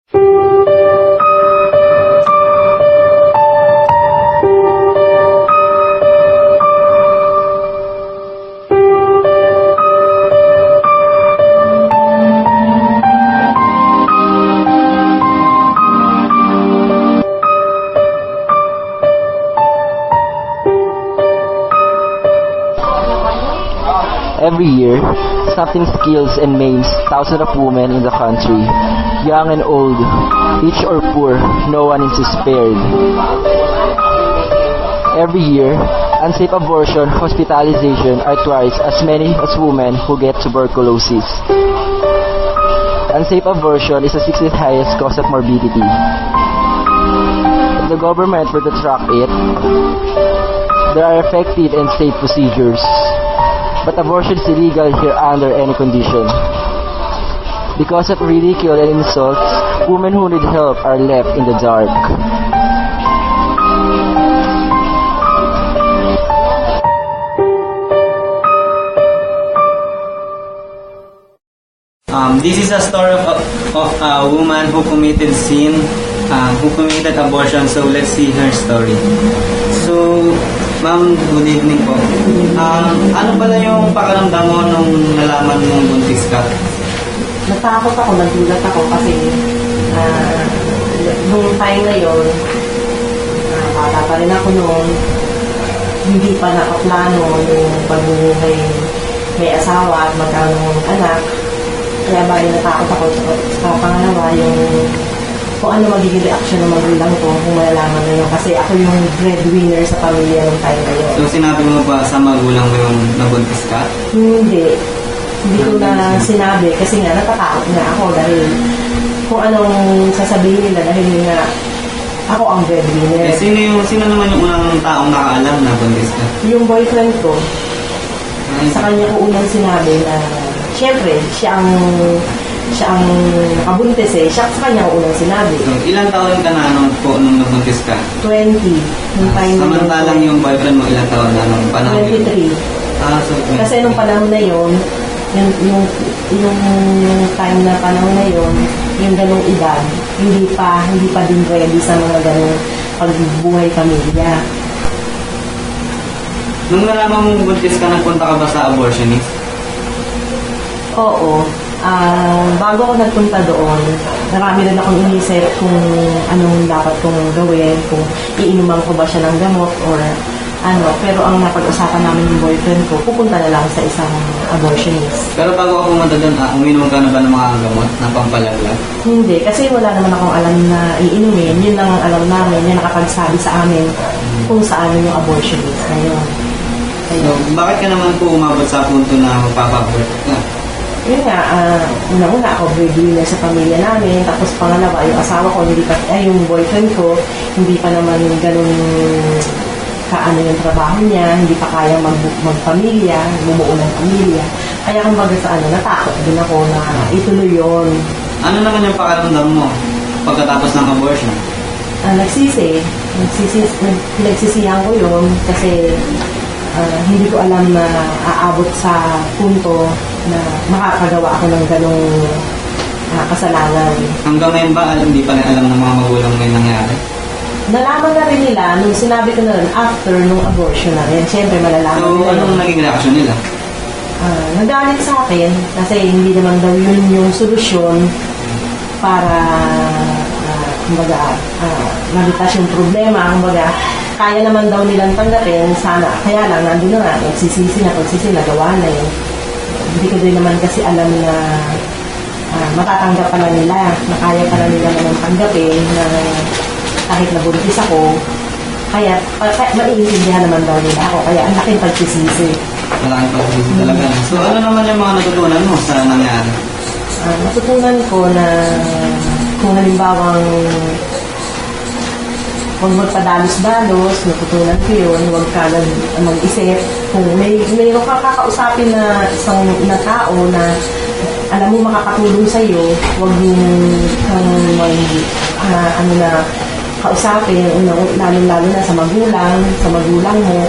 Every year, something kills and maims thousands of women in the country, young and old, rich or poor, no one is spared. Every year, unsafe abortion, hospitalization are twice as many as women who get tuberculosis. Unsafe abortion is the 60th highest cause of morbidity. If the government were to track it, there are effective and safe procedures. But abortion is illegal here under any condition. Because of ridicule and insults, women who need help are left in the dark. This is a story of a woman who committed sin, who committed abortion. So let's see her story. So, ma'am, good evening po. Ano pala yung pakiramdam mo nung nalaman mong buntis ka? Natakot ako, nagulat ako kasi nung time na yun, bata pa rin ako noon, hindi pa nakaplano yung pag-uwi may asawa at magkano anak. Kaya bali natakot ako sa pangalawa yung kung ano magiging reaction ng magulang ko kung malalaman na yun. Kasi ako yung breadwinner sa pamilya ng time na yun. So sinabi mo ba sa magulang mo yung nabuntis ka? Hindi. Hindi ko na sinabi kasi nga natatakot nga ako dahil kung anong sasabihin nila dahil nga ako ang breadwinner. Sino naman yung unang taong nakaalam na buntis ka? Yung boyfriend ko, sa kanya ko unang sinabi na siyempre, siya ang nakabuntis eh. Siya sa kanya ko unang sinabi. So, ilang taon ka na nung nabuntis ka? 20. Nung time na samantalang yung boyfriend mo ilang taon na nung panahon? 23. So, kasi nung panahon na yun, yung time na panahon na yun, yung ganong edad, hindi pa din ready sa mga ganong pagbuhay pamilya. Nung nalaman mong buntis ka, nagpunta ka ba sa abortionist? Oo. Bago ako nagpunta doon, marami rin akong inisip kung anong dapat kong gawin, kung iinuman ko ba siya ng gamot or ano. Pero ang napag-usapan namin yung boyfriend ko, pupunta na lang sa isang abortionist. Pero bago ako pumunta doon, uminom ka na ba ng mga gamot na pampalaglag? Hindi, kasi wala naman akong alam na iinumin. Yun lang ang alam namin, yung nakapagsabi sa amin kung saan yung abortionist na yun. So, bakit ka naman po umabot sa punto na magpapabort ka? Yun nga, una ako breadwinner sa pamilya namin, tapos pangalawa, yung asawa ko, yung boyfriend ko, hindi pa naman ganun kaano yung trabaho niya, hindi pa kaya magpamilya, bumuo ng pamilya. Kaya kumbaga sa natakot din ako na ituloy yun. Ano naman yung pakiramdam mo pagkatapos ng abortion? Nagsisihan ko yun kasi hindi ko alam na aabot sa punto na makakagawa ako ng ganong kasalanan. Hanggang ngayon ba, hindi pa rin alam ng mga magulang mo yung nangyari? Nalaman na rin nila nung sinabi ko na rin after nung abortion na rin. Siyempre malalaman So, nila. anong naging reaction nila? Nagalit sa akin kasi hindi naman daw yun yung solusyon para mabitas yung problema. Kumbaga, kaya naman daw nilang tanggapin sana. Kaya lang, nandun na nga, nagsisisi nagawa na yun. Hindi ko din naman kasi alam na matatanggap pala nila, na kaya pala nila naman tanggapin na kahit nabuntis ako, kaya maiintindihan naman daw nila ako. Kaya ang laking pagsisisi. Malaking pagsisisi talaga. So, ano naman yung mga natutunan mo sa nangyari? Natutunan ko na kung halimbawang huwag magpadalos-dalos, natutunan ko yun, huwag ka mag-isip. Kung may kakausapin na isang tao na alam mo makakatulong sa'yo, huwag yung kausapin, lalo na sa magulang mo.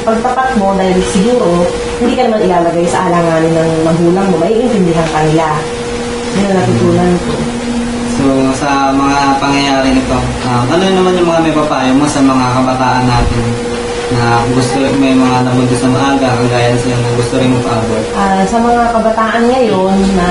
Pagtapat mo, dahil siguro, hindi ka naman ilalagay sa alanganin ng magulang mo, maiintindihan ka nila. Yun ang natutunan ko. So, So, sa mga pangyayari nito, ano naman yung mga may papayo mo sa mga kabataan natin na may mga nabuntis na maaga, kagaya sila na gusto rin mag-abort? Sa mga kabataan ngayon na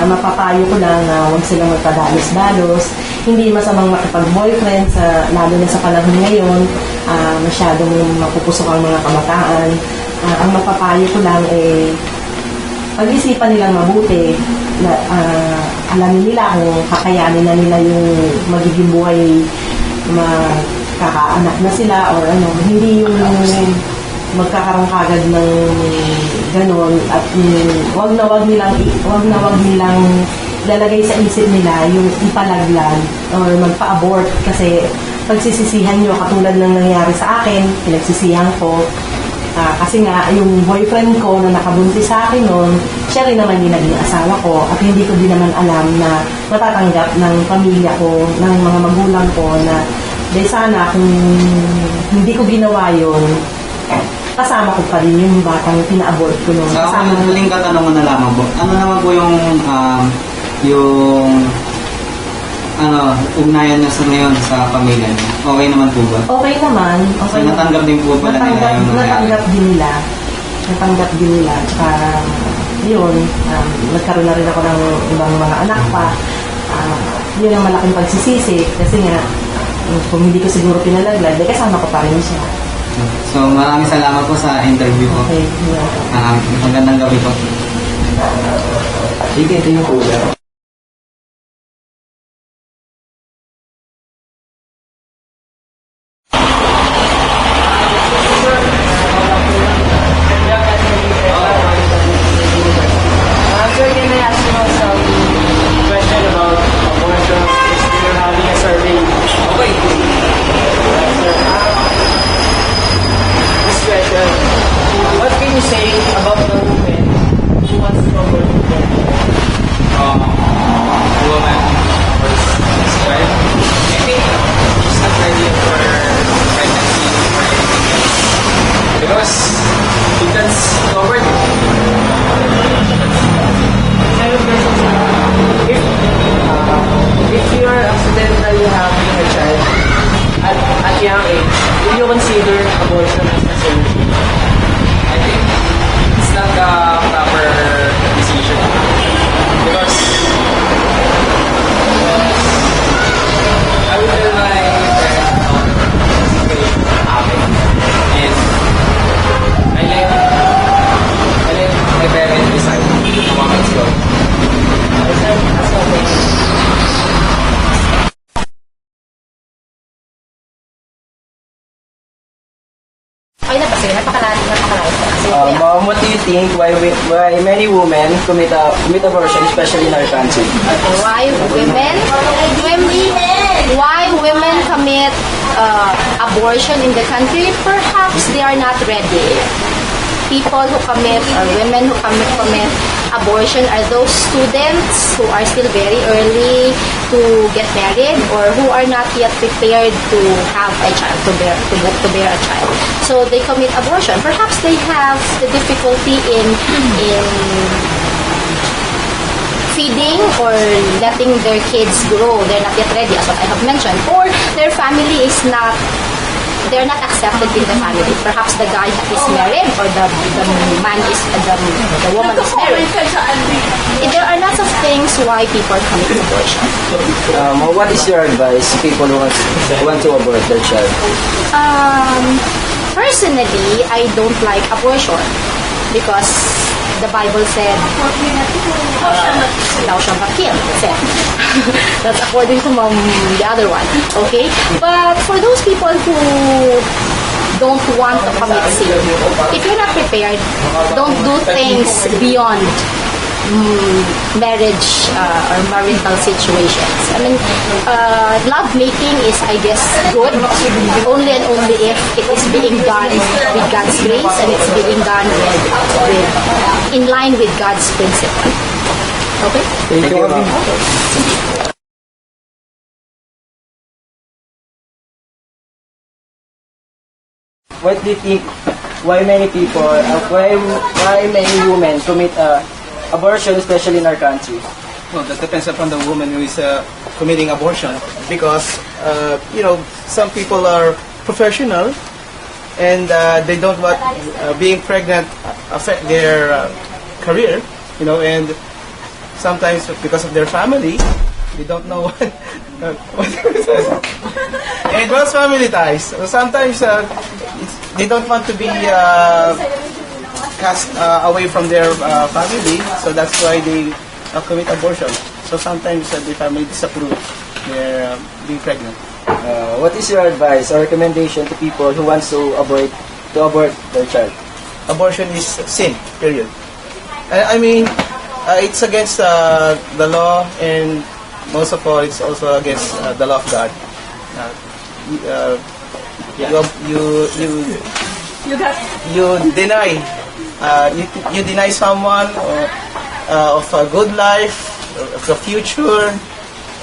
mapapayo ko lang na huwag silang magpadalos-dalos. Hindi masamang makipag-boyfriend, lalo na sa panahon ngayon, masyadong mapupusok ang mga kabataan. Ang mapapayo ko lang pag-isipan nilang mabuti, na, alamin nila kung kakayanin na nila yung magiging buhay, magkakaanak na sila or ano, hindi yung magkakaroon kagad ng ganon at wag na wag nilang lalagay sa isip nila yung ipalaglag or magpa-abort kasi pagsisisihan nyo katulad ng nangyari sa akin, pinagsisihan ko kasi nga yung boyfriend ko na nakabuntis sa akin noon, siya rin naman yung naging asawa ko at hindi ko din naman alam na matatanggap ng pamilya ko, ng mga magulang ko na sana kung hindi ko ginawa yun, kasama ko pa rin yung batang pina-abort ko noon. So, ako yung huling katanungan na lamang po. Ano naman po yung ugnayan niyo sa ngayon sa pamilya niyo? Okay naman po ba? Okay naman. Okay. So, natanggap din po pala nila yung natanggap din nila. Natanggap din nila. Tsaka, yun, nagkaroon na rin ako ng ibang mga anak pa. Yun ang malaking pagsisisi. Kasi nga, kung hindi ko siguro pinalaglag, kasama ko pa rin siya. So, maraming salamat po sa interview po. Okay. Magandang gabi po. Sige, ito yung kuya. Sir, can I ask you some question about abortion? We're having a survey. Okay. This question. What can you say about the woman who wants to abort? Woman was scared. I think she's not ready for pregnancy or anything else. Because if that's covered, If you are accidentally having a child at young age, will you consider abortion as a solution? I think it's not the proper decision. Because I would tell my parents about the situation that happened. And I let my parents decide what it's going. Ay, napakalayo kasi Mom, what do you think why many women commit abortion, especially in our country? Why women commit abortion in the country? Perhaps they are not ready. People who commit or women who commit abortion are those students who are still very early to get married or who are not yet prepared to have a child, to bear a child. So they commit abortion. Perhaps they have the difficulty in feeding or letting their kids grow. They're not yet ready, as what I have mentioned. Or their family is not, they're not accepted in the family. Perhaps the guy is married or the man is, the woman is married. There are lots of things why people commit abortion. What is your advice to people who want to abort their child? Personally, I don't like abortion because the Bible said, thou shalt not kill. Said. That's according to the other one. Okay? But for those people who don't want to commit sin, if you're not prepared, don't do things beyond marriage or marital situations. I mean, love making is, I guess, good only and only if it is being done with God's grace and it's being done in line with God's principle. Okay? Thank you, ma'am. What do you think? Why many people? Why many women commit abortion, especially in our country? Well, that depends upon the woman who is committing abortion, because some people are professional, and they don't want being pregnant affect their career, and sometimes because of their family, they don't know what and those family ties. So sometimes they don't want to be cast away from their family, so that's why they commit abortion. So sometimes the family disapprove their being pregnant. What is your advice or recommendation to people who wants to abort their child? Abortion is sin, period. I mean, it's against the law, and most of all, it's also against the law of God. You deny you deny someone of a good life, of the future,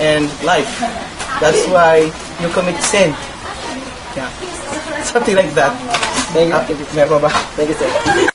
and life. That's why you commit sin. Yeah, something like that. Thank you. Meron pa ba? Thank you, sir.